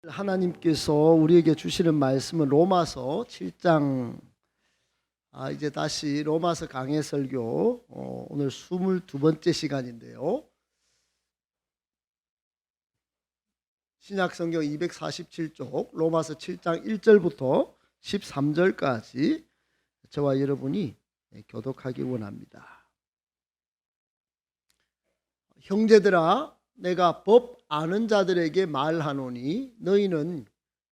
하나님께서 우리에게 주시는 말씀은 로마서 7장. 이제 다시 로마서 강해 설교 오늘 22번째 시간인데요. 신약성경 247쪽 로마서 7장 1절부터 13절까지 저와 여러분이 교독하기 원합니다. 형제들아, 내가 법 아는 자들에게 말하노니 너희는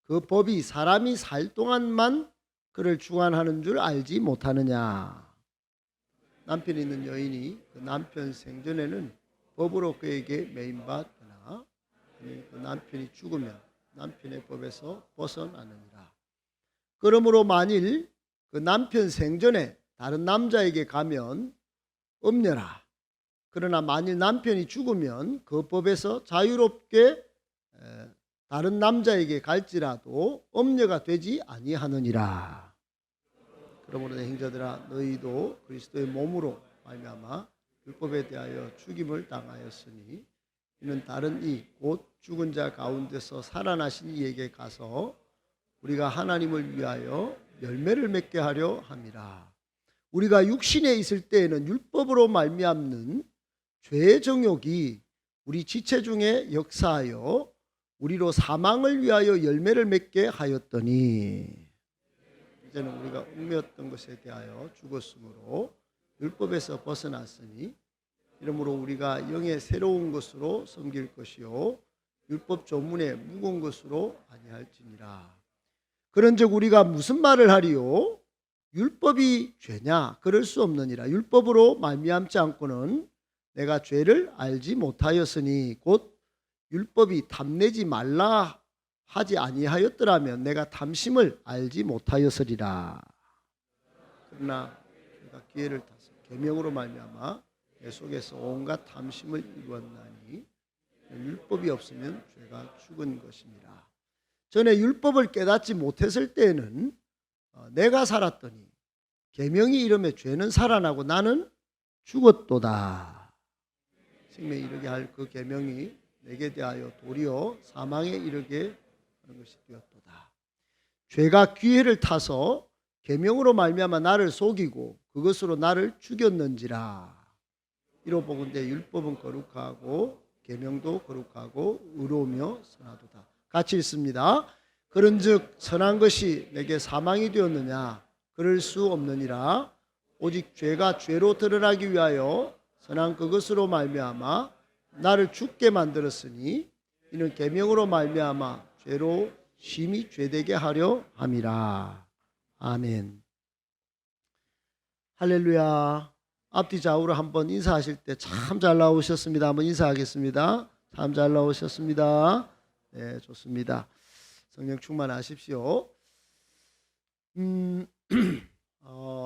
그 법이 사람이 살 동안만 그를 주관하는 줄 알지 못하느냐. 남편 있는 여인이 그 남편 생전에는 법으로 그에게 매인받거나 그 남편이 죽으면 남편의 법에서 벗어나느니라. 그러므로 만일 그 남편 생전에 다른 남자에게 가면 엄려라. 그러나 만일 남편이 죽으면 그 법에서 자유롭게 다른 남자에게 갈지라도 엄려가 되지 아니하느니라. 그러므로 내 형제들아, 너희도 그리스도의 몸으로 말미암아 율법에 대하여 죽임을 당하였으니 이는 다른 이 곧 죽은 자 가운데서 살아나신 이에게 가서 우리가 하나님을 위하여 열매를 맺게 하려 함이라. 우리가 육신에 있을 때에는 율법으로 말미암는 죄의 정욕이 우리 지체 중에 역사하여 우리로 사망을 위하여 열매를 맺게 하였더니 이제는 우리가 얽매였던 것에 대하여 죽었으므로 율법에서 벗어났으니 이러므로 우리가 영의 새로운 것으로 섬길 것이요 율법 조문의 무거운 것으로 아니할지니라. 그런즉 우리가 무슨 말을 하리요? 율법이 죄냐? 그럴 수 없느니라. 율법으로 말미암지 않고는 내가 죄를 알지 못하였으니 곧 율법이 탐내지 말라 하지 아니하였더라면 내가 탐심을 알지 못하였으리라. 그러나 내가 기회를 타서 계명으로 말미암아 내 속에서 온갖 탐심을 이루었나니 율법이 없으면 죄가 죽은 것입니다. 전에 율법을 깨닫지 못했을 때에는 내가 살았더니 계명이 이르매 죄는 살아나고 나는 죽었도다. 생명에 이르게 할 그 계명이 내게 대하여 도리어 사망에 이르게 하는 것이 되었도다. 죄가 기회를 타서 계명으로 말미암아 나를 속이고 그것으로 나를 죽였는지라. 이로 보건대 율법은 거룩하고 계명도 거룩하고 의로우며 선하도다. 같이 읽습니다. 그런즉 선한 것이 내게 사망이 되었느냐? 그럴 수 없느니라. 오직 죄가 죄로 드러나기 위하여 선한 그것으로 말미암아 나를 죽게 만들었으니 이는 계명으로 말미암아 죄로 심히 죄되게 하려 함이라. 아멘. 할렐루야. 앞뒤 좌우로 한번 인사하실 때 참 잘 나오셨습니다. 한번 인사하겠습니다. 참 잘 나오셨습니다. 네, 좋습니다. 성령 충만하십시오.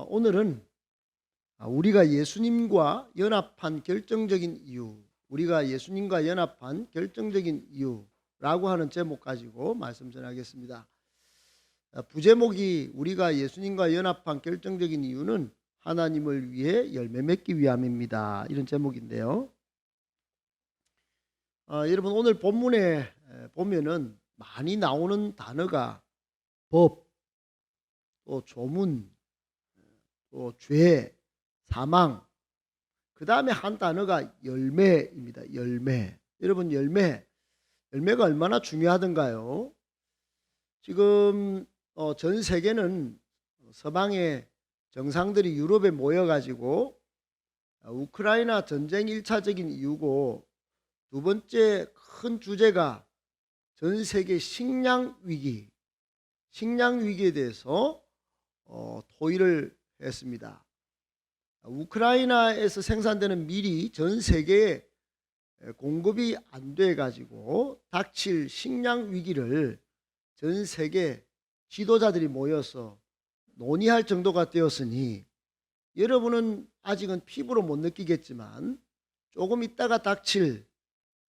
오늘은 우리가 예수님과 연합한 결정적인 이유, 우리가 예수님과 연합한 결정적인 이유라고 하는 제목 가지고 말씀 전하겠습니다. 부제목이 우리가 예수님과 연합한 결정적인 이유는 하나님을 위해 열매 맺기 위함입니다. 이런 제목인데요. 여러분 오늘 본문에 보면은 많이 나오는 단어가 법, 또 조문, 또 죄, 사망, 그 다음에 한 단어가 열매입니다. 열매. 여러분 열매가 얼마나 중요하던가요? 지금 전 세계는 서방의 정상들이 유럽에 모여가지고 우크라이나 전쟁 1차적인 이유고 두 번째 큰 주제가 전 세계 식량 위기에 대해서 토의를 했습니다. 우크라이나에서 생산되는 밀이 전 세계에 공급이 안 돼 가지고 닥칠 식량 위기를 전 세계 지도자들이 모여서 논의할 정도가 되었으니 여러분은 아직은 피부로 못 느끼겠지만 조금 있다가 닥칠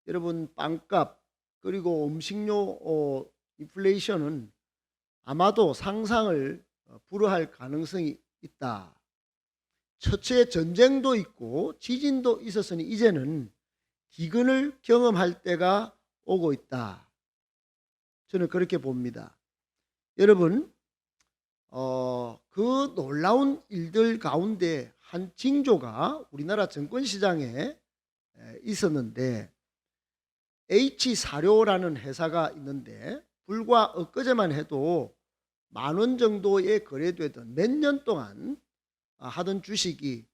여러분 빵값 그리고 음식료 인플레이션은 아마도 상상을 불허할 가능성이 있다. 처처에 전쟁도 있고 지진도 있었으니 이제는 기근을 경험할 때가 오고 있다. 저는 그렇게 봅니다. 여러분, 그 놀라운 일들 가운데 한 징조가 우리나라 증권시장에 있었는데, H사료라는 회사가 있는데 불과 엊그제만 해도 10,000원 정도에 거래되던, 몇 년 동안 하던 주식이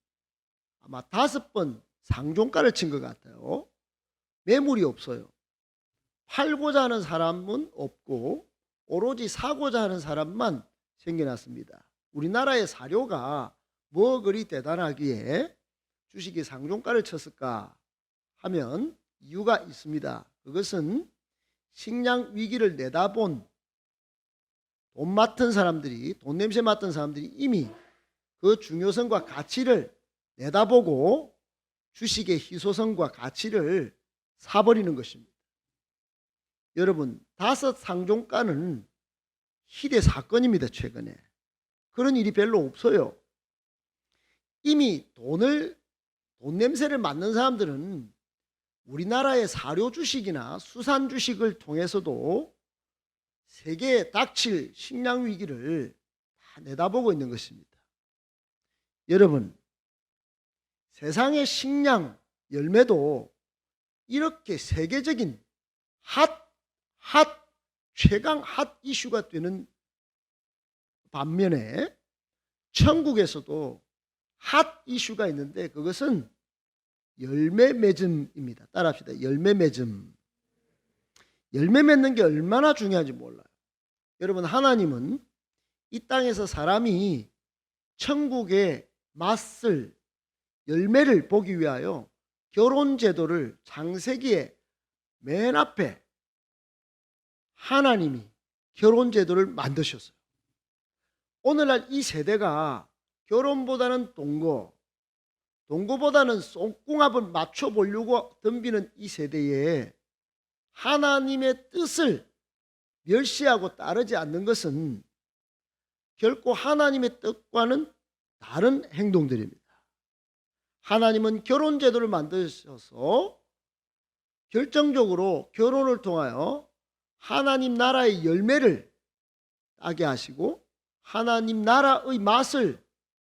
아마 5번 상종가를 친 것 같아요. 매물이 없어요. 팔고자 하는 사람은 없고 오로지 사고자 하는 사람만 생겨났습니다. 우리나라의 사료가 뭐 그리 대단하기에 주식이 상종가를 쳤을까 하면 이유가 있습니다. 그것은 식량 위기를 내다본 돈 맡은 사람들이, 돈 냄새 맡은 사람들이 이미 그 중요성과 가치를 내다보고 주식의 희소성과 가치를 사버리는 것입니다. 여러분, 5 상종가는 희대 사건입니다. 최근에 그런 일이 별로 없어요. 이미 돈 냄새를 맡는 사람들은 우리나라의 사료 주식이나 수산 주식을 통해서도 세계에 닥칠 식량 위기를 다 내다보고 있는 것입니다. 여러분, 세상의 식량 열매도 이렇게 세계적인 최강 핫 이슈가 되는 반면에 천국에서도 핫 이슈가 있는데, 그것은 열매 맺음입니다. 따라합시다. 열매 맺음. 열매 맺는 게 얼마나 중요한지 몰라요. 여러분, 하나님은 이 땅에서 사람이 천국의 맛을, 열매를 보기 위하여 결혼 제도를 창세기에 맨 앞에 하나님이 결혼 제도를 만드셨어요. 오늘날 이 세대가 결혼보다는 동거보다는 똥궁합을 맞춰보려고 덤비는 이 세대에 하나님의 뜻을 멸시하고 따르지 않는 것은 결코 하나님의 뜻과는 다른 행동들입니다. 하나님은 결혼 제도를 만드셔서 결정적으로 결혼을 통하여 하나님 나라의 열매를 따게 하시고 하나님 나라의 맛을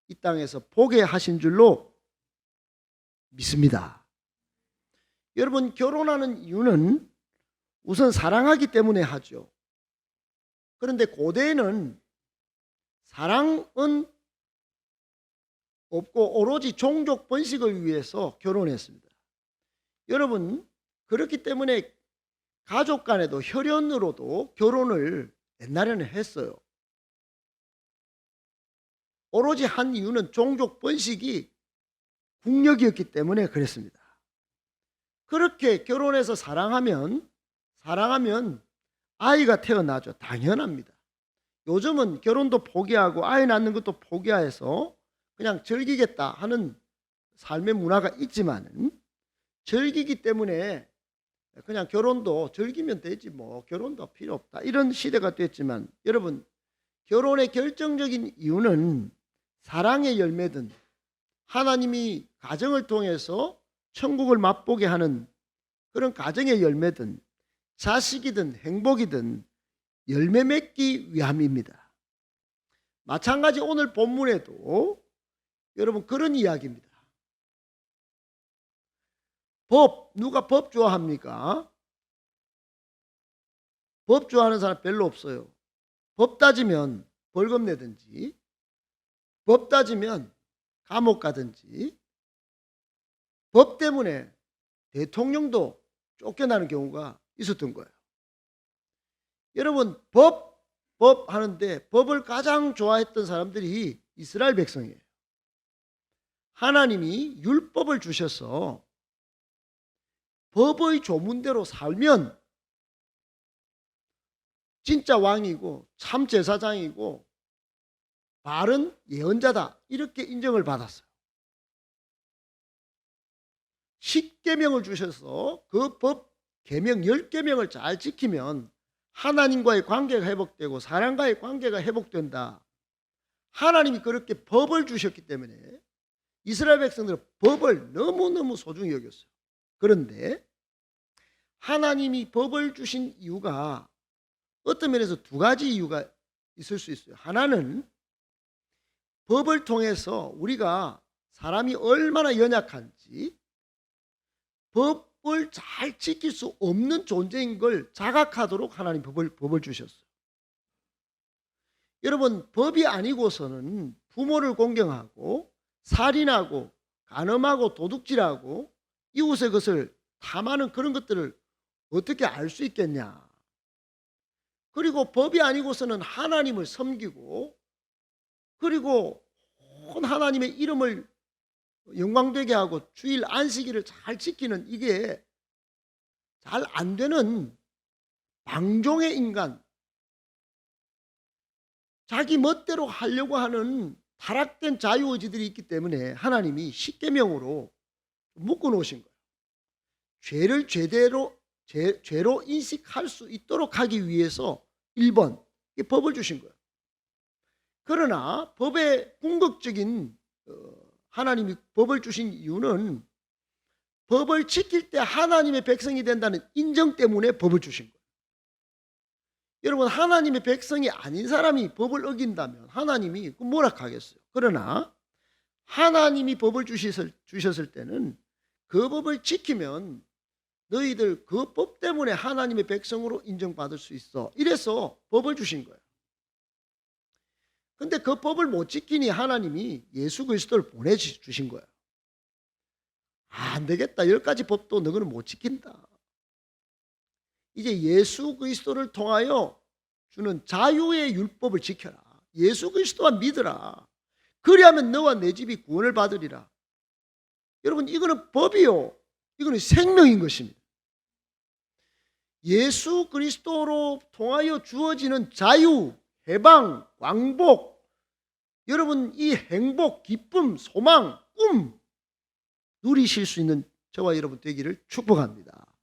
이 땅에서 보게 하신 줄로 믿습니다. 여러분, 결혼하는 이유는 우선 사랑하기 때문에 하죠. 그런데 고대에는 사랑은 없고 오로지 종족 번식을 위해서 결혼했습니다. 여러분, 그렇기 때문에 가족 간에도 혈연으로도 결혼을 옛날에는 했어요. 오로지 한 이유는 종족 번식이 국력이었기 때문에 그랬습니다. 그렇게 결혼해서 사랑하면 아이가 태어나죠. 당연합니다. 요즘은 결혼도 포기하고 아이 낳는 것도 포기해서 그냥 즐기겠다 하는 삶의 문화가 있지만은, 즐기기 때문에 그냥 결혼도 즐기면 되지 뭐 결혼도 필요 없다 이런 시대가 됐지만, 여러분, 결혼의 결정적인 이유는 사랑의 열매든 하나님이 가정을 통해서 천국을 맛보게 하는 그런 가정의 열매든 자식이든 행복이든 열매 맺기 위함입니다. 마찬가지 오늘 본문에도 여러분 그런 이야기입니다. 누가 법 좋아합니까? 법 좋아하는 사람 별로 없어요. 법 따지면 벌금 내든지, 법 따지면 감옥 가든지, 법 때문에 대통령도 쫓겨나는 경우가 있었던 거예요. 여러분, 법 하는데 법을 가장 좋아했던 사람들이 이스라엘 백성이에요. 하나님이 율법을 주셔서 법의 조문대로 살면 진짜 왕이고 참 제사장이고 바른 예언자다, 이렇게 인정을 받았어요. 10계명을 주셔서 그 법 계명 10계명을 잘 지키면 하나님과의 관계가 회복되고 사람과의 관계가 회복된다. 하나님이 그렇게 법을 주셨기 때문에 이스라엘 백성들은 법을 너무너무 소중히 여겼어요. 그런데 하나님이 법을 주신 이유가 어떤 면에서 두 가지 이유가 있을 수 있어요. 하나는 법을 통해서 우리가 사람이 얼마나 연약한지, 법을 잘 지킬 수 없는 존재인 걸 자각하도록 하나님 법을 주셨어요. 여러분, 법이 아니고서는 부모를 공경하고 살인하고 간음하고 도둑질하고 이웃의 것을 탐하는 그런 것들을 어떻게 알 수 있겠냐. 그리고 법이 아니고서는 하나님을 섬기고, 그리고 온 하나님의 이름을 영광되게 하고 주일 안식일을 잘 지키는, 이게 잘 안 되는 방종의 인간, 자기 멋대로 하려고 하는 타락된 자유의지들이 있기 때문에 하나님이 십계명으로 묶어 놓으신 거예요. 죄를 죄로 인식할 수 있도록 하기 위해서 1번 이 법을 주신 거예요. 그러나 법의 궁극적인 하나님이 법을 주신 이유는 법을 지킬 때 하나님의 백성이 된다는 인정 때문에 법을 주신 거예요. 여러분, 하나님의 백성이 아닌 사람이 법을 어긴다면 하나님이 뭐라 하겠어요? 그러나 하나님이 법을 주셨을 때는 그 법을 지키면 너희들 그 법 때문에 하나님의 백성으로 인정받을 수 있어. 이래서 법을 주신 거예요. 근데 그 법을 못 지키니 하나님이 예수 그리스도를 보내주신 거예요. 안 되겠다. 10가지 법도 너희는 못 지킨다. 이제 예수 그리스도를 통하여 주는 자유의 율법을 지켜라. 예수 그리스도만 믿으라. 그리하면 너와 내 집이 구원을 받으리라. 여러분, 이거는 법이요, 이거는 생명인 것입니다. 예수 그리스도로 통하여 주어지는 자유, 해방, 왕복, 여러분 이 행복, 기쁨, 소망, 꿈 누리실 수 있는 저와 여러분 되기를 축복합니다.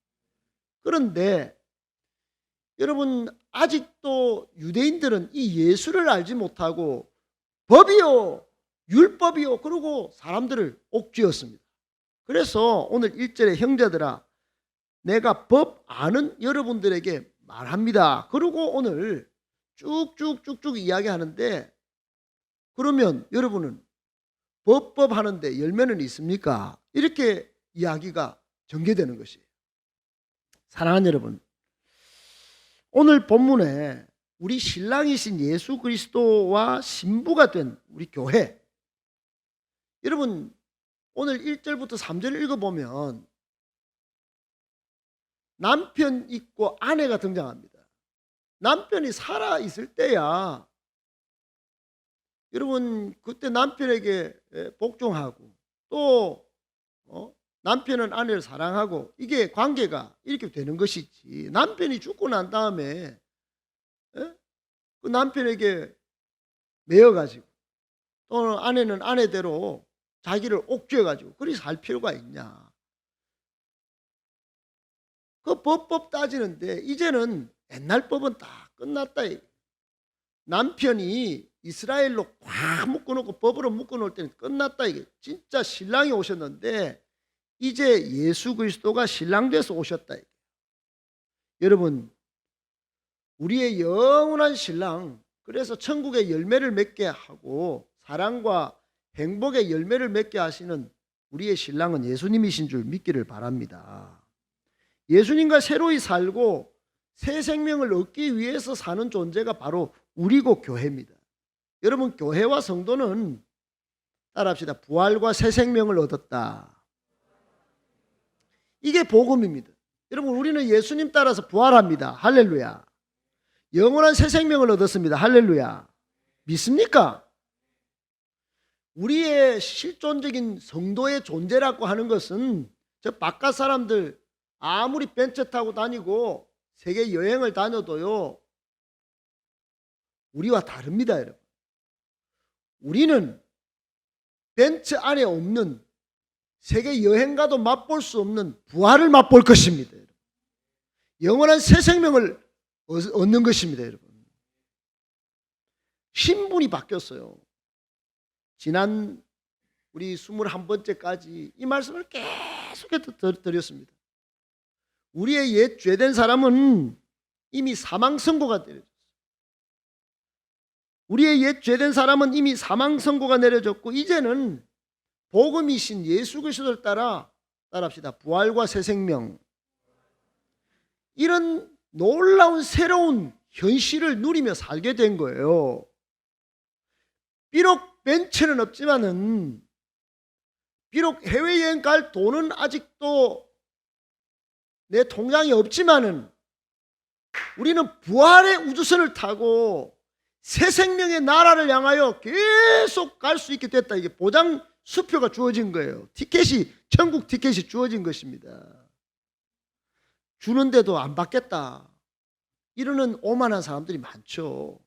그런데 여러분, 아직도 유대인들은 이 예수를 알지 못하고 법이요, 율법이요, 그러고 사람들을 옥죄었습니다. 그래서 오늘 1절에 형제들아 내가 법 아는 여러분들에게 말합니다. 그리고 오늘 쭉쭉쭉쭉 이야기하는데, 그러면 여러분은 법 하는데 열매는 있습니까? 이렇게 이야기가 전개되는 것이에요. 사랑하는 여러분, 오늘 본문에 우리 신랑이신 예수 그리스도와 신부가 된 우리 교회, 여러분 오늘 1절부터 3절을 읽어보면 남편 있고 아내가 등장합니다. 남편이 살아있을 때야 여러분 그때 남편에게 복종하고 또 남편은 아내를 사랑하고, 이게 관계가 이렇게 되는 것이지, 남편이 죽고 난 다음에 그 남편에게 매여가지고 또는 아내는 아내대로 자기를 옥죄어가지고 그리 살 필요가 있냐. 그 법 따지는데 이제는 옛날 법은 다 끝났다. 남편이 이스라엘로 꽉 묶어놓고 법으로 묶어놓을 때는 끝났다. 이게 진짜 신랑이 오셨는데 이제 예수 그리스도가 신랑 돼서 오셨다. 여러분, 우리의 영원한 신랑, 그래서 천국의 열매를 맺게 하고 사랑과 행복의 열매를 맺게 하시는 우리의 신랑은 예수님이신 줄 믿기를 바랍니다. 예수님과 새로이 살고 새 생명을 얻기 위해서 사는 존재가 바로 우리고 교회입니다. 여러분, 교회와 성도는 따라합시다. 부활과 새 생명을 얻었다. 이게 복음입니다. 여러분, 우리는 예수님 따라서 부활합니다. 할렐루야. 영원한 새 생명을 얻었습니다. 할렐루야. 믿습니까? 우리의 실존적인 성도의 존재라고 하는 것은 저 바깥 사람들 아무리 벤츠 타고 다니고 세계 여행을 다녀도요, 우리와 다릅니다. 여러분, 우리는 벤츠 안에 없는, 세계 여행가도 맛볼 수 없는 부활을 맛볼 것입니다. 여러분. 영원한 새 생명을 얻는 것입니다. 여러분, 신분이 바뀌었어요. 지난 우리 21번째까지 이 말씀을 계속해서 드렸습니다. 우리의 옛 죄된 사람은 이미 사망 선고가 내려졌어요. 우리의 옛 죄된 사람은 이미 사망 선고가 내려졌고 이제는 복음이신 예수 그리스도를 따라합시다. 부활과 새 생명. 이런 놀라운 새로운 현실을 누리며 살게 된 거예요. 비록 벤츠는 없지만은, 비록 해외여행 갈 돈은 아직도 내 통장에 없지만은, 우리는 부활의 우주선을 타고 새 생명의 나라를 향하여 계속 갈 수 있게 됐다. 이게 보장 수표가 주어진 거예요. 티켓이, 천국 티켓이 주어진 것입니다. 주는데도 안 받겠다 이러는 오만한 사람들이 많죠.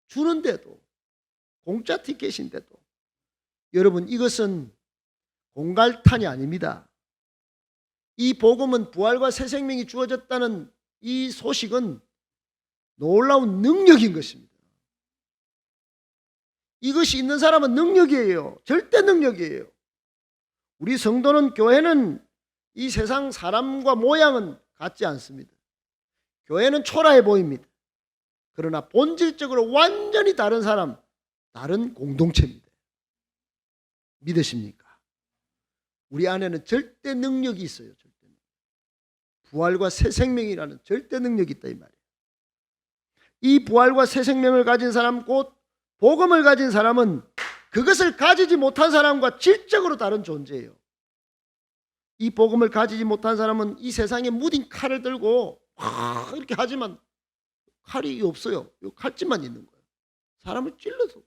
주는데도, 공짜 티켓인데도. 여러분, 이것은 공갈탄이 아닙니다. 이 복음은 부활과 새 생명이 주어졌다는 이 소식은 놀라운 능력인 것입니다. 이것이 있는 사람은 능력이에요. 절대 능력이에요. 우리 성도는, 교회는 이 세상 사람과 모양은 같지 않습니다. 교회는 초라해 보입니다. 그러나 본질적으로 완전히 다른 사람, 다른 공동체입니다. 믿으십니까? 우리 안에는 절대 능력이 있어요. 절대 능력. 부활과 새 생명이라는 절대 능력이 있다 이 말이에요. 이 부활과 새 생명을 가진 사람, 곧 복음을 가진 사람은 그것을 가지지 못한 사람과 질적으로 다른 존재예요. 이 복음을 가지지 못한 사람은 이 세상에 무딘 칼을 들고 이렇게 하지만 칼이 없어요. 칼집만 있는 거예요. 사람을 찔러서.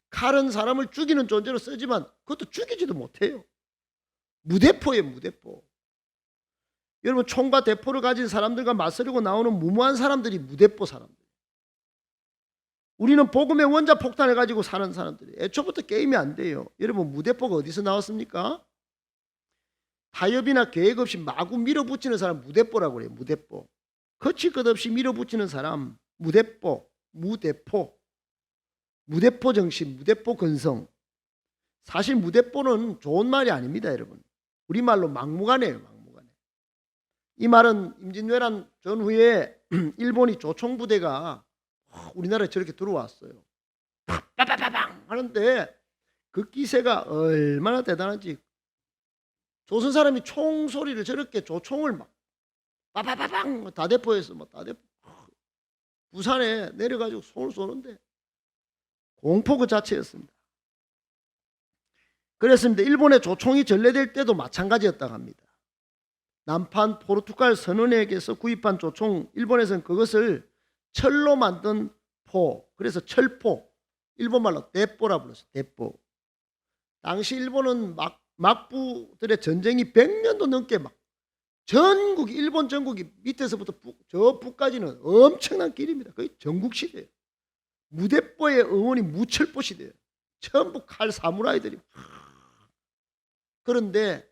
칼은 사람을 죽이는 존재로 쓰지만 그것도 죽이지도 못해요. 무대포예요, 무대포. 여러분, 총과 대포를 가진 사람들과 맞서려고 나오는 무모한 사람들이 무대포 사람들. 우리는 복음의 원자폭탄을 가지고 사는 사람들이 애초부터 게임이 안 돼요. 여러분, 무대포가 어디서 나왔습니까? 타협이나 계획 없이 마구 밀어붙이는 사람 무대포라고 그래요. 무대포. 거칠 것 없이 밀어붙이는 사람 무대포, 무대포. 무대포 정신, 무대포 근성. 사실 무대포는 좋은 말이 아닙니다, 여러분. 우리말로 막무가내예요, 막무가내. 이 말은 임진왜란 전후에 일본이 조총부대가 우리나라에 저렇게 들어왔어요. 빠바바방 하는데 그 기세가 얼마나 대단한지. 조선 사람이 총 소리를 저렇게 조총을 막 빠바바방 다대포에서 막 다대포 부산에 내려가지고 손을 쏘는데 공포 그 자체였습니다. 그랬습니다. 일본의 조총이 전래될 때도 마찬가지였다고 합니다. 남판 포르투갈 선원에게서 구입한 조총, 일본에서는 그것을 철로 만든 포, 그래서 철포, 일본말로 대포라 불렀어요. 대포. 당시 일본은 막부들의 전쟁이 100년도 넘게 막 전국, 일본 전국이 밑에서부터 저 북까지는 엄청난 길입니다. 거의 전국 시대예요. 무대포의 응원이 무철포 시대예요. 전부 칼 사무라이들이. 그런데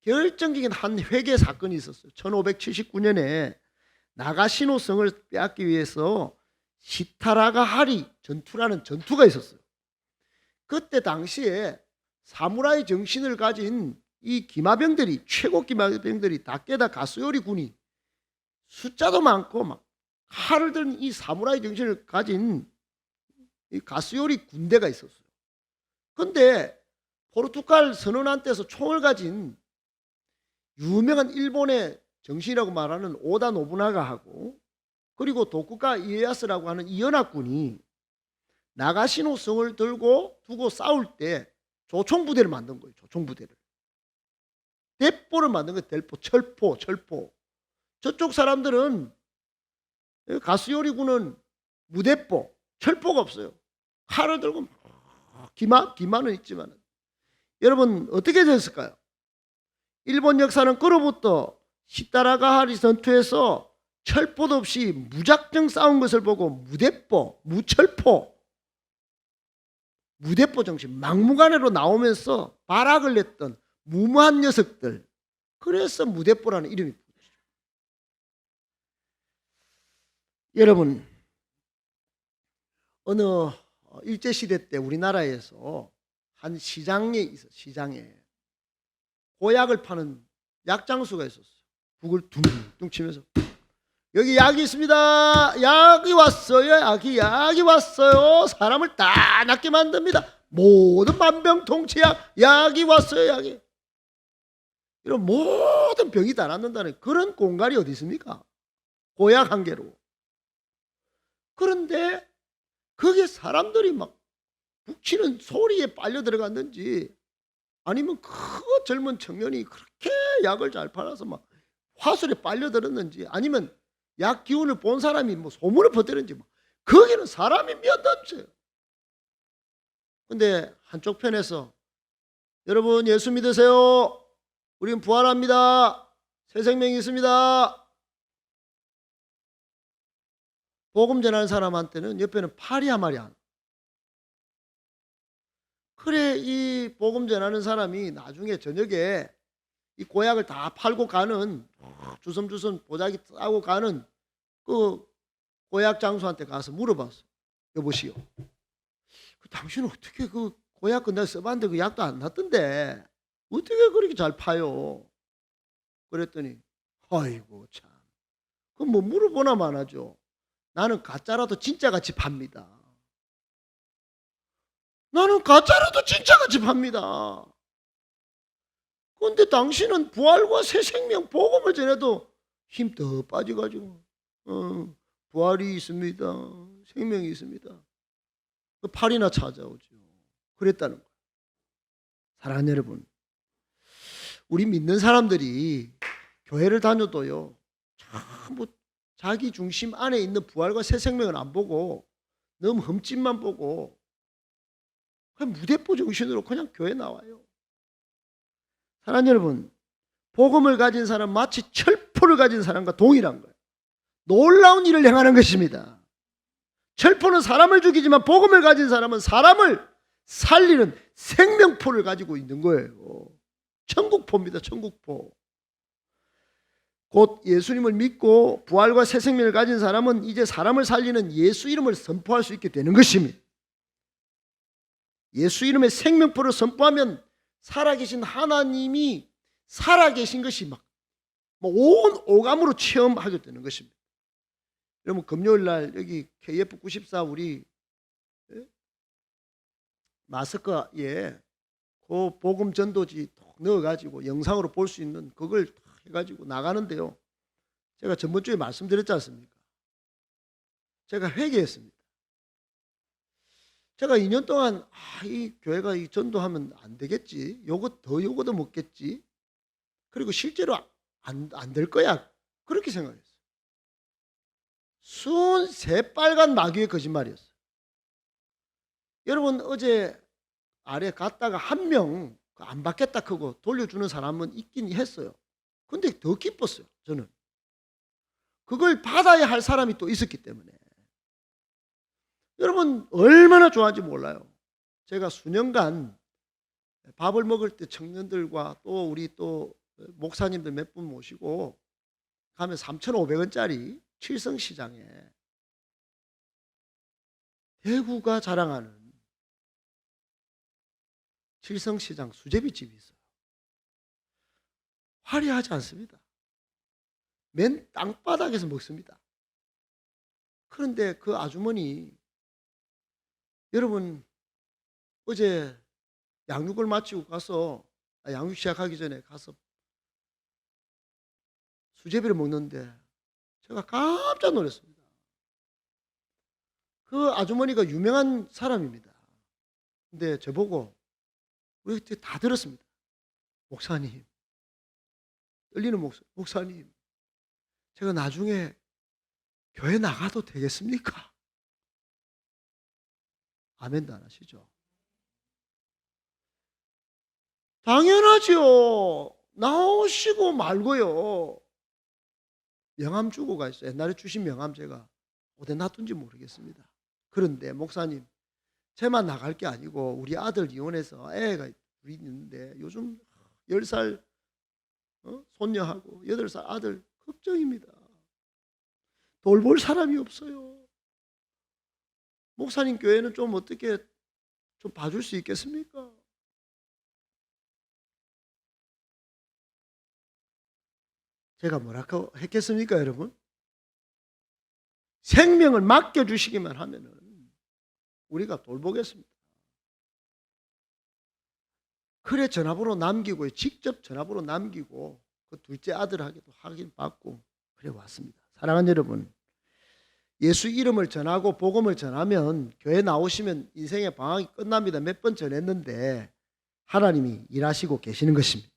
결정적인 한 회개 사건이 있었어요. 1579년에 나가시노 성을 빼앗기 위해서 시타라가하리 전투라는 전투가 있었어요. 그때 당시에 사무라이 정신을 가진 이 기마병들이, 최고 기마병들이 다케다 가스요리 군이 숫자도 많고 막 칼을 든 이 사무라이 정신을 가진 이 가스요리 군대가 있었어요. 그런데 포르투갈 선원한테서 총을 가진 유명한 일본의 정신이라고 말하는 오다 노부나가하고 그리고 도쿠가 이에야스라고 하는 이 연합군이 나가시노 성을 들고 두고 싸울 때 조총부대를 만든 거예요. 조총부대를. 대포를 만든 거예요. 대포, 철포. 저쪽 사람들은 가스요리군은 무대포, 철포가 없어요. 칼을 들고 기마는 있지만 여러분 어떻게 됐을까요? 일본 역사는 그로부터 시타라가하리 전투에서 철포도 없이 무작정 싸운 것을 보고 무대포, 무철포, 무대포 정신, 막무가내로 나오면서 발악을 냈던 무모한 녀석들. 그래서 무대포라는 이름이 붙었죠. 여러분, 어느 일제시대 때 우리나라에서 한 시장에 있어, 시장에 보약을 파는 약장수가 있었어요. 북을 둥둥 치면서 여기 약이 있습니다. 약이 왔어요. 약이 왔어요. 사람을 다 낫게 만듭니다. 모든 만병통치약 약이 왔어요. 약이. 이런 모든 병이 다 낫는다는 그런 공간이 어디 있습니까? 고약 한 개로. 그런데 거기에 사람들이 막 북치는 소리에 빨려 들어갔는지 아니면 그 젊은 청년이 그렇게 약을 잘 팔아서 막 화술에 빨려들었는지 아니면 약 기운을 본 사람이 뭐 소문을 퍼뜨렸는지 뭐 거기는 사람이 몇 없어요. 근데 한쪽 편에서 여러분 예수 믿으세요. 우리는 부활합니다. 새 생명이 있습니다. 복음 전하는 사람한테는 옆에는 파리야 말이야. 그래 이 복음 전하는 사람이 나중에 저녁에 이 고약을 다 팔고 가는 주섬주섬 보자기 싸고 가는 그 고약 장수한테 가서 물어봤어. 여보시오. 당신은 어떻게 그 고약 내가 써봤는데 그 약도 안 났던데 어떻게 그렇게 잘 파요? 그랬더니 아이고 참. 그럼 뭐 물어보나 마나죠. 나는 가짜라도 진짜같이 팝니다. 나는 가짜라도 진짜같이 팝니다. 그런데 당신은 부활과 새 생명 복음을 전해도 힘 더 빠져가지고 부활이 있습니다. 생명이 있습니다. 그 팔이나 찾아오죠. 그랬다는 거예요. 사랑하는 여러분, 우리 믿는 사람들이 교회를 다녀도요, 전부 자기 중심 안에 있는 부활과 새 생명을 안 보고 너무 흠집만 보고 그냥 무대포 정신으로 그냥 교회 나와요. 사랑하는 여러분, 복음을 가진 사람 마치 철포를 가진 사람과 동일한 거예요. 놀라운 일을 행하는 것입니다. 철포는 사람을 죽이지만 복음을 가진 사람은 사람을 살리는 생명포를 가지고 있는 거예요. 천국포입니다. 천국포. 곧 예수님을 믿고 부활과 새 생명을 가진 사람은 이제 사람을 살리는 예수 이름을 선포할 수 있게 되는 것입니다. 예수 이름의 생명포를 선포하면 살아계신 하나님이 살아계신 것이 막 온 오감으로 체험하게 되는 것입니다. 여러분 금요일 날 여기 KF94 우리 마스크에 그 복음 전도지 넣어가지고 영상으로 볼 수 있는 그걸 해가지고 나가는데요. 제가 전번주에 말씀드렸지 않습니까? 제가 회개했습니다. 제가 2년 동안 이 교회가 이 전도하면 안 되겠지. 요거도 먹겠지. 그리고 실제로 안 될 거야. 그렇게 생각했어요. 순 새빨간 마귀의 거짓말이었어요. 여러분 어제 아래 갔다가 한 명 안 받겠다 크고 돌려주는 사람은 있긴 했어요. 근데 더 기뻤어요. 저는. 그걸 받아야 할 사람이 또 있었기 때문에. 여러분 얼마나 좋아하는지 몰라요. 제가 수년간 밥을 먹을 때 청년들과 또 우리 또 목사님들 몇 분 모시고 가면 3,500원짜리 칠성시장에 대구가 자랑하는 칠성시장 수제비집이 있어요. 화려하지 않습니다. 맨 땅바닥에서 먹습니다. 그런데 그 아주머니 여러분 어제 양육을 마치고 가서 양육 시작하기 전에 가서 수제비를 먹는데 제가 깜짝 놀랐습니다. 그 아주머니가 유명한 사람입니다. 근데 저보고 우리 그때 다 들었습니다. 목사님 떨리는 목소리 목사님 제가 나중에 교회 나가도 되겠습니까? 아멘도 안 하시죠? 당연하죠. 나오시고 말고요. 명함 주고 가 있어요. 옛날에 주신 명함 제가 어디 놔둔지 모르겠습니다. 그런데 목사님 제만 나갈 게 아니고 우리 아들 이혼해서 애가 둘이 있는데 요즘 10살 손녀하고 8살 아들 걱정입니다. 돌볼 사람이 없어요. 목사님 교회는 좀 어떻게 좀 봐줄 수 있겠습니까? 제가 뭐라고 했겠습니까 여러분? 생명을 맡겨주시기만 하면은 우리가 돌보겠습니다. 그래 전화번호 남기고 직접 전화번호 남기고 그 둘째 아들에게도 확인받고 그래 왔습니다. 사랑하는 여러분, 예수 이름을 전하고 복음을 전하면 교회 나오시면 인생의 방황이 끝납니다. 몇 번 전했는데 하나님이 일하시고 계시는 것입니다.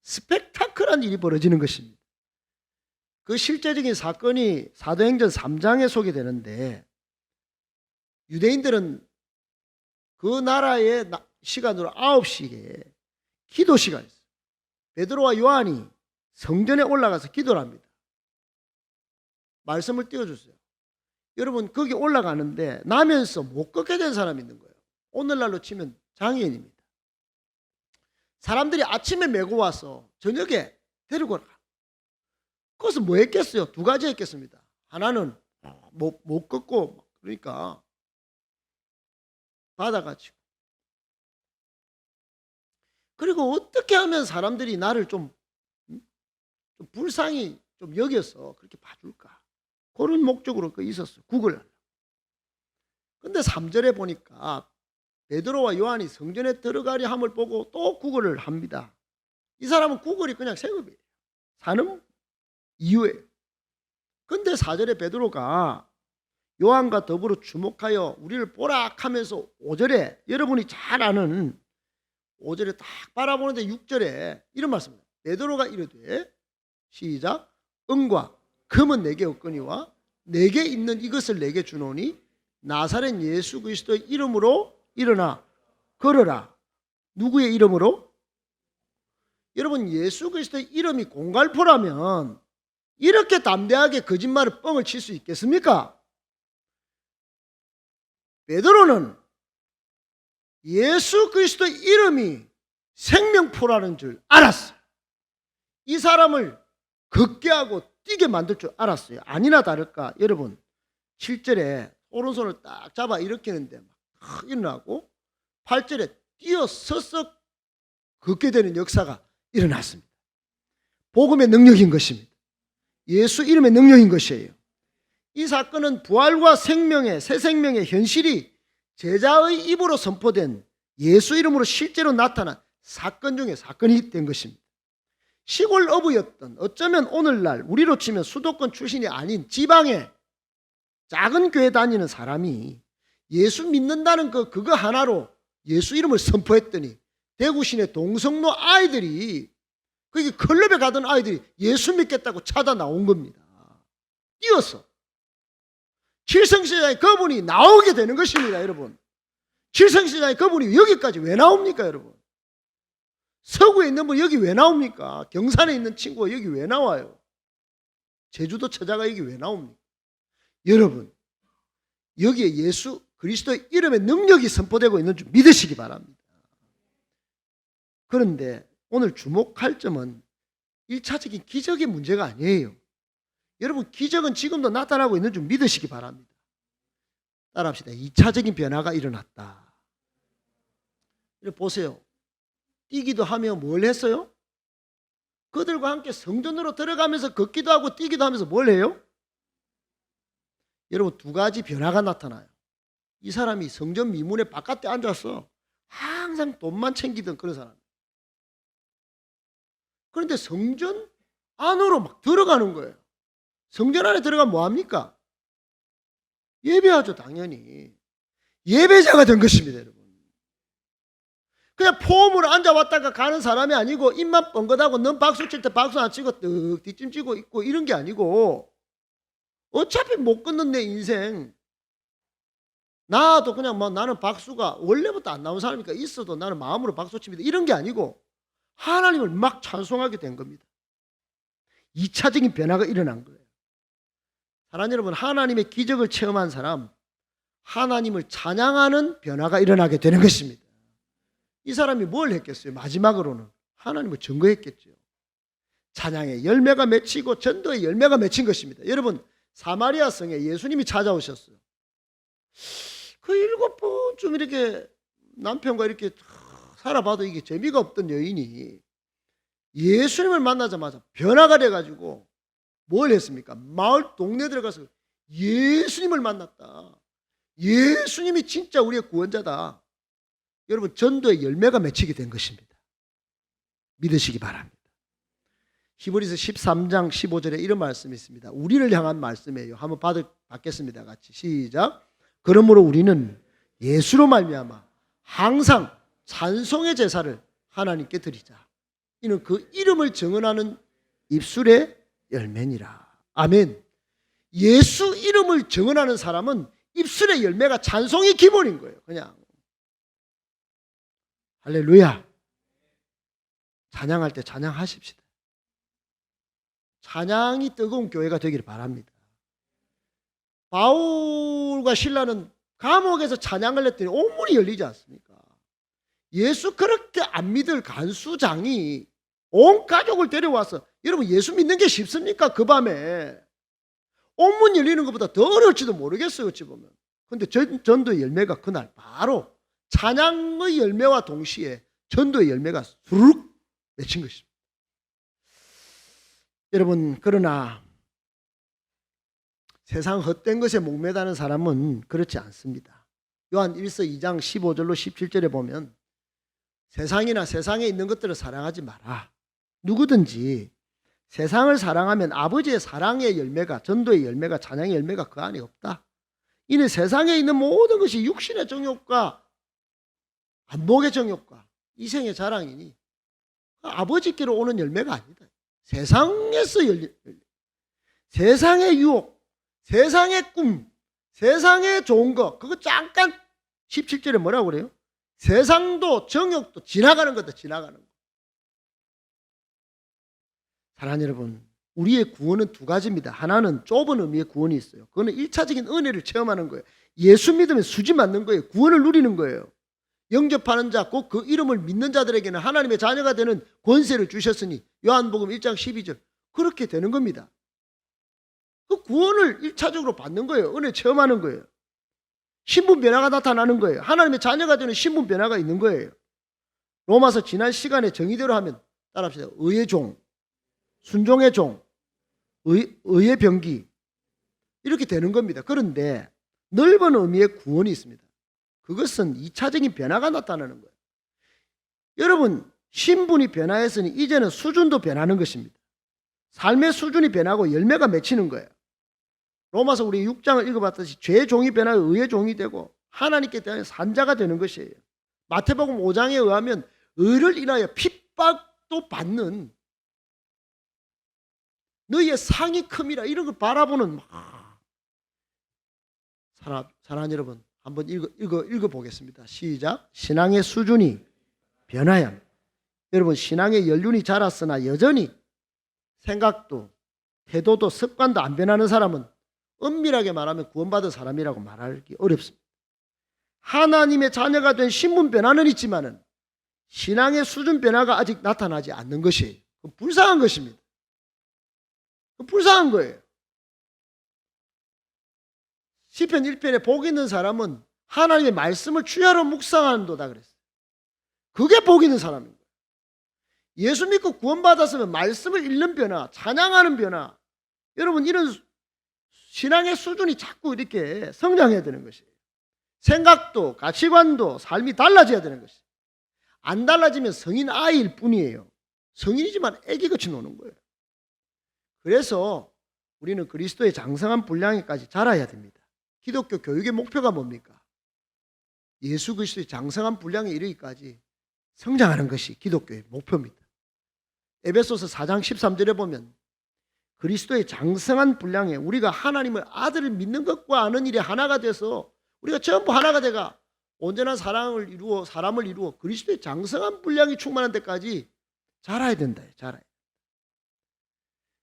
스펙타클한 일이 벌어지는 것입니다. 그 실제적인 사건이 사도행전 3장에 소개되는데, 유대인들은 그 나라의 시간으로 9시에 기도 시간이 있어요. 베드로와 요한이 성전에 올라가서 기도를 합니다. 말씀을 띄워주세요. 여러분, 거기 올라가는데 나면서 못 걷게 된 사람이 있는 거예요. 오늘날로 치면 장애인입니다. 사람들이 아침에 메고 와서 저녁에 데리고 가. 그것을 뭐 했겠어요? 두 가지 했겠습니다. 하나는 못 걷고 그러니까 받아가지고, 그리고 어떻게 하면 사람들이 나를 좀 불쌍히 좀 여겨서 그렇게 봐줄까, 그런 목적으로 있었어요. 구걸. 근데 3절에 보니까 베드로와 요한이 성전에 들어가려 함을 보고 또 구걸을 합니다. 이 사람은 구걸이 그냥 생업이에요. 사는 이유에. 근데 4절에 베드로가 요한과 더불어 주목하여 우리를 보라 하면서 5절에, 여러분이 잘 아는 5절에 딱 바라보는데 6절에 이런 말씀입니다. 베드로가 이르되, 시작, 은과 금은 내게 없거니와 내게 있는 이것을 내게 주노니 나사렛 예수 그리스도의 이름으로 일어나 걸어라. 누구의 이름으로? 여러분, 예수 그리스도의 이름이 공갈포라면 이렇게 담대하게 거짓말을 뻥을 칠 수 있겠습니까? 베드로는 예수 그리스도의 이름이 생명포라는 줄 알았어요. 이 사람을 걷게 하고 뛰게 만들 줄 알았어요. 아니나 다를까, 여러분 7절에 오른손을 딱 잡아 일으키는데 막 일어나고 8절에 뛰어 서서 걷게 되는 역사가 일어났습니다. 복음의 능력인 것입니다. 예수 이름의 능력인 것이에요. 이 사건은 부활과 생명의, 새 생명의 현실이 제자의 입으로 선포된 예수 이름으로 실제로 나타난 사건 중에 사건이 된 것입니다. 시골 어부였던, 어쩌면 오늘날 우리로 치면 수도권 출신이 아닌 지방에 작은 교회 다니는 사람이 예수 믿는다는 그거 하나로 예수 이름을 선포했더니 대구 시내 동성로 아이들이, 거기 클럽에 가던 아이들이 예수 믿겠다고 찾아 나온 겁니다. 뛰어서. 칠성시장에 그분이 나오게 되는 것입니다, 여러분. 칠성시장에 그분이 여기까지 왜 나옵니까, 여러분? 서구에 있는 분 여기 왜 나옵니까? 경산에 있는 친구가 여기 왜 나와요? 제주도 처자가 여기 왜 나옵니까? 여러분, 여기에 예수 그리스도의 이름의 능력이 선포되고 있는 줄 믿으시기 바랍니다. 그런데 오늘 주목할 점은 1차적인 기적의 문제가 아니에요. 여러분, 기적은 지금도 나타나고 있는 줄 믿으시기 바랍니다. 따라합시다. 2차적인 변화가 일어났다. 보세요. 뛰기도 하며 뭘 했어요? 그들과 함께 성전으로 들어가면서 걷기도 하고 뛰기도 하면서 뭘 해요? 여러분, 두 가지 변화가 나타나요. 이 사람이 성전 미문의 바깥에 앉아서 항상 돈만 챙기던 그런 사람. 그런데 성전 안으로 막 들어가는 거예요. 성전 안에 들어가면 뭐합니까? 예배하죠, 당연히. 예배자가 된 것입니다, 여러분. 그냥 폼으로 앉아왔다가 가는 사람이 아니고, 입만 뻥긋하고 넌 박수 칠 때 박수 안 치고 뜩 뒷짐지고 있고 이런 게 아니고, 어차피 못 끊는 내 인생, 나도 그냥 나는 박수가 원래부터 안 나온 사람이니까 있어도 나는 마음으로 박수 칩니다, 이런 게 아니고 하나님을 막 찬송하게 된 겁니다. 2차적인 변화가 일어난 거예요. 사랑하는 여러분, 하나님의 기적을 체험한 사람, 하나님을 찬양하는 변화가 일어나게 되는 것입니다. 이 사람이 뭘 했겠어요? 마지막으로는 하나님을 증거했겠죠. 찬양의 열매가 맺히고 전도의 열매가 맺힌 것입니다. 여러분, 사마리아 성에 예수님이 찾아오셨어요. 그 7번쯤 이렇게 남편과 이렇게 살아봐도 이게 재미가 없던 여인이 예수님을 만나자마자 변화가 돼가지고 뭘 했습니까? 마을 동네 들어가서 예수님을 만났다. 예수님이 진짜 우리의 구원자다. 여러분, 전도의 열매가 맺히게 된 것입니다. 믿으시기 바랍니다. 히브리서 13장 15절에 이런 말씀이 있습니다. 우리를 향한 말씀이에요. 한번 받겠습니다. 같이 시작. 그러므로 우리는 예수로 말미암아 항상 찬송의 제사를 하나님께 드리자. 이는 그 이름을 증언하는 입술의 열매니라. 아멘. 예수 이름을 증언하는 사람은 입술의 열매가 찬송이 기본인 거예요. 그냥 할렐루야. 찬양할 때 찬양하십시다. 찬양이 뜨거운 교회가 되기를 바랍니다. 바울과 실라는 감옥에서 찬양을 했더니 온문이 열리지 않습니까? 예수 그렇게 안 믿을 간수장이 온 가족을 데려와서, 여러분 예수 믿는 게 쉽습니까? 그 밤에 온문 열리는 것보다 더 어려울지도 모르겠어요. 어찌 보면. 그런데 전도의 열매가 그날 바로 찬양의 열매와 동시에 전도의 열매가 수룩 맺힌 것입니다. 여러분, 그러나 세상 헛된 것에 목매다는 사람은 그렇지 않습니다. 요한 1서 2장 15절로 17절에 보면 세상이나 세상에 있는 것들을 사랑하지 마라. 누구든지 세상을 사랑하면 아버지의 사랑의 열매가, 전도의 열매가, 찬양의 열매가 그 안에 없다. 이는 세상에 있는 모든 것이 육신의 정욕과 안목의 정욕과 이생의 자랑이니 아버지께로 오는 열매가 아니다. 세상에서 열린, 세상의 유혹, 세상의 꿈, 세상의 좋은 거, 그거 잠깐 17절에 뭐라고 그래요? 세상도 정욕도 지나가는 거다. 지나가는 거. 사랑하는 여러분, 우리의 구원은 두 가지입니다. 하나는 좁은 의미의 구원이 있어요. 그거는 1차적인 은혜를 체험하는 거예요. 예수 믿으면 수지 맞는 거예요. 구원을 누리는 거예요. 영접하는 자, 꼭 그 이름을 믿는 자들에게는 하나님의 자녀가 되는 권세를 주셨으니 요한복음 1장 12절 그렇게 되는 겁니다. 그 구원을 1차적으로 받는 거예요. 은혜 체험하는 거예요. 신분 변화가 나타나는 거예요. 하나님의 자녀가 되는 신분 변화가 있는 거예요. 로마서 지난 시간에 정의대로 하면 따라합시다. 의의 종, 순종의 종, 의의 병기, 이렇게 되는 겁니다. 그런데 넓은 의미의 구원이 있습니다. 그것은 2차적인 변화가 나타나는 거예요. 여러분, 신분이 변화했으니 이제는 수준도 변하는 것입니다. 삶의 수준이 변하고 열매가 맺히는 거예요. 로마서 우리 6장을 읽어봤듯이 죄의 종이 변하여 의의 종이 되고 하나님께 대한 산자가 되는 것이에요. 마태복음 5장에 의하면 의를 인하여 핍박도 받는 너희의 상이 큼이라, 이런 걸 바라보는 사랑하는 여러분, 한번 읽어보겠습니다. 시작. 신앙의 수준이 변화야. 여러분, 신앙의 연륜이 자랐으나 여전히 생각도 태도도 습관도 안 변하는 사람은 엄밀하게 말하면 구원받은 사람이라고 말하기 어렵습니다. 하나님의 자녀가 된 신분 변화는 있지만은 신앙의 수준 변화가 아직 나타나지 않는 것이 불쌍한 것입니다. 불쌍한 거예요. 시편 1편에 복 있는 사람은 하나님의 말씀을 주야로 묵상하는도다 그랬어요. 그게 복 있는 사람인 거예요. 예수 믿고 구원받았으면 말씀을 읽는 변화, 찬양하는 변화, 여러분 이런 신앙의 수준이 자꾸 이렇게 성장해야 되는 것이에요. 생각도 가치관도 삶이 달라져야 되는 것이에요. 안 달라지면 성인 아이일 뿐이에요. 성인이지만 애기같이 노는 거예요. 그래서 우리는 그리스도의 장성한 분량에까지 자라야 됩니다. 기독교 교육의 목표가 뭡니까? 예수 그리스도의 장성한 분량에 이르기까지 성장하는 것이 기독교의 목표입니다. 에베소서 4장 13절에 보면 그리스도의 장성한 분량에 우리가 하나님을 아들을 믿는 것과 아는 일에 하나가 돼서 우리가 전부 하나가 돼가 온전한 사랑을 이루어 사람을 이루어 그리스도의 장성한 분량이 충만한 데까지 자라야 된다. 자라야.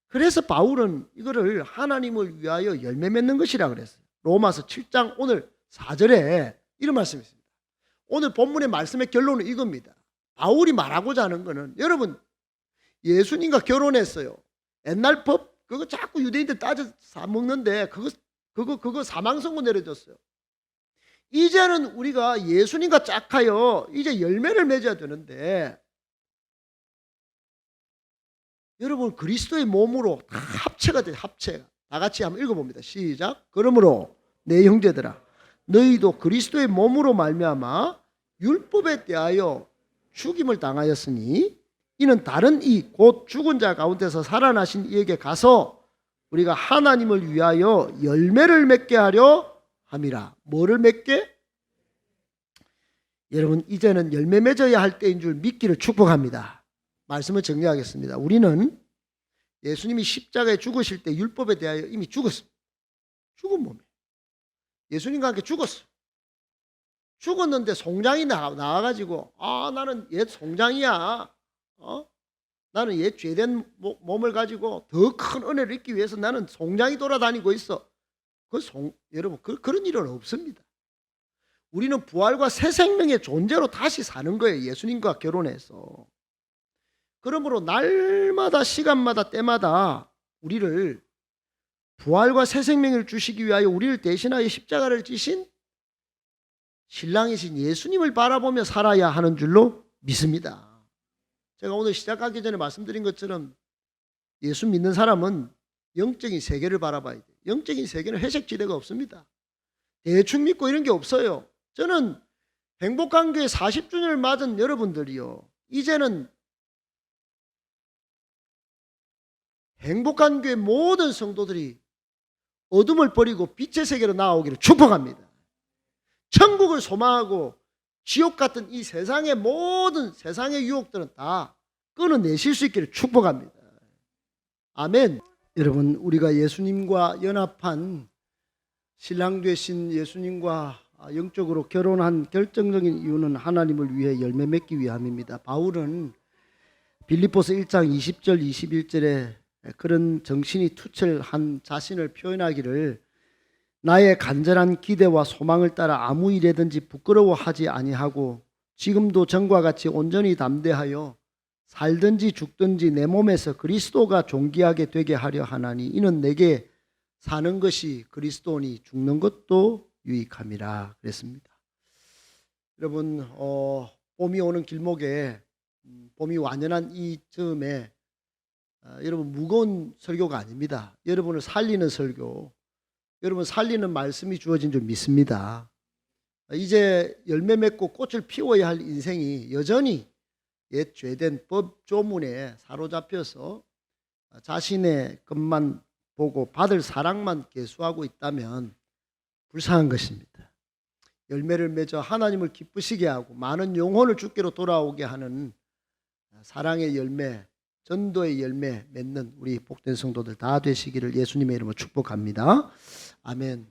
그래서 바울은 이거를 하나님을 위하여 열매 맺는 것이라 그랬어요. 로마서 7장 오늘 4절에 이런 말씀이 있습니다. 오늘 본문의 말씀의 결론은 이겁니다. 바울이 말하고자 하는 것은, 여러분 예수님과 결혼했어요. 옛날 법 그거 자꾸 유대인들 따져 사먹는데 그거 사망 선고 내려졌어요. 이제는 우리가 예수님과 짝하여 이제 열매를 맺어야 되는데, 여러분 그리스도의 몸으로 다 합체가 돼요. 합체가 다 같이 한번 읽어봅니다. 시작. 그러므로 내 형제들아 너희도 그리스도의 몸으로 말미암아 율법에 대하여 죽임을 당하였으니 이는 다른 이 곧 죽은 자 가운데서 살아나신 이에게 가서 우리가 하나님을 위하여 열매를 맺게 하려 함이라. 뭐를 맺게? 여러분 이제는 열매 맺어야 할 때인 줄 믿기를 축복합니다. 말씀을 정리하겠습니다. 우리는 예수님이 십자가에 죽으실 때 율법에 대하여 이미 죽었습니다. 죽은 몸이에요. 예수님과 함께 죽었어요. 죽었는데 송장이 나와가지고 나는 옛 송장이야. 나는 옛 죄된 몸을 가지고 더 큰 은혜를 얻기 위해서 나는 송장이 돌아다니고 있어. 여러분 그런 일은 없습니다. 우리는 부활과 새 생명의 존재로 다시 사는 거예요. 예수님과 결혼해서. 그러므로 날마다 시간마다 때마다 우리를 부활과 새 생명을 주시기 위하여 우리를 대신하여 십자가를 지신 신랑이신 예수님을 바라보며 살아야 하는 줄로 믿습니다. 제가 오늘 시작하기 전에 말씀드린 것처럼 예수 믿는 사람은 영적인 세계를 바라봐야 돼요. 영적인 세계는 회색지대가 없습니다. 대충 믿고 이런 게 없어요. 저는 행복한 교회 40주년을 맞은 여러분들이요, 이제는 행복한 교회 모든 성도들이 어둠을 버리고 빛의 세계로 나아오기를 축복합니다. 천국을 소망하고 지옥 같은 이 세상의 모든 세상의 유혹들은 다 끊어내실 수 있기를 축복합니다. 아멘. 여러분 우리가 예수님과 연합한 신랑 되신 예수님과 영적으로 결혼한 결정적인 이유는 하나님을 위해 열매 맺기 위함입니다. 바울은 빌립보서 1장 20절 21절에 그런 정신이 투철한 자신을 표현하기를 나의 간절한 기대와 소망을 따라 아무 일에든지 부끄러워하지 아니하고 지금도 전과 같이 온전히 담대하여 살든지 죽든지 내 몸에서 그리스도가 존귀하게 되게 하려 하나니 이는 내게 사는 것이 그리스도니 죽는 것도 유익함이라 그랬습니다. 여러분 봄이 오는 길목에 봄이 완연한 이 즈음에 여러분 무거운 설교가 아닙니다. 여러분을 살리는 설교, 여러분 살리는 말씀이 주어진 줄 믿습니다. 이제 열매 맺고 꽃을 피워야 할 인생이 여전히 옛 죄된 법 조문에 사로잡혀서 자신의 것만 보고 받을 사랑만 계수하고 있다면 불쌍한 것입니다. 열매를 맺어 하나님을 기쁘시게 하고 많은 영혼을 주께로 돌아오게 하는 사랑의 열매, 전도의 열매 맺는 우리 복된 성도들 다 되시기를 예수님의 이름으로 축복합니다. 아멘.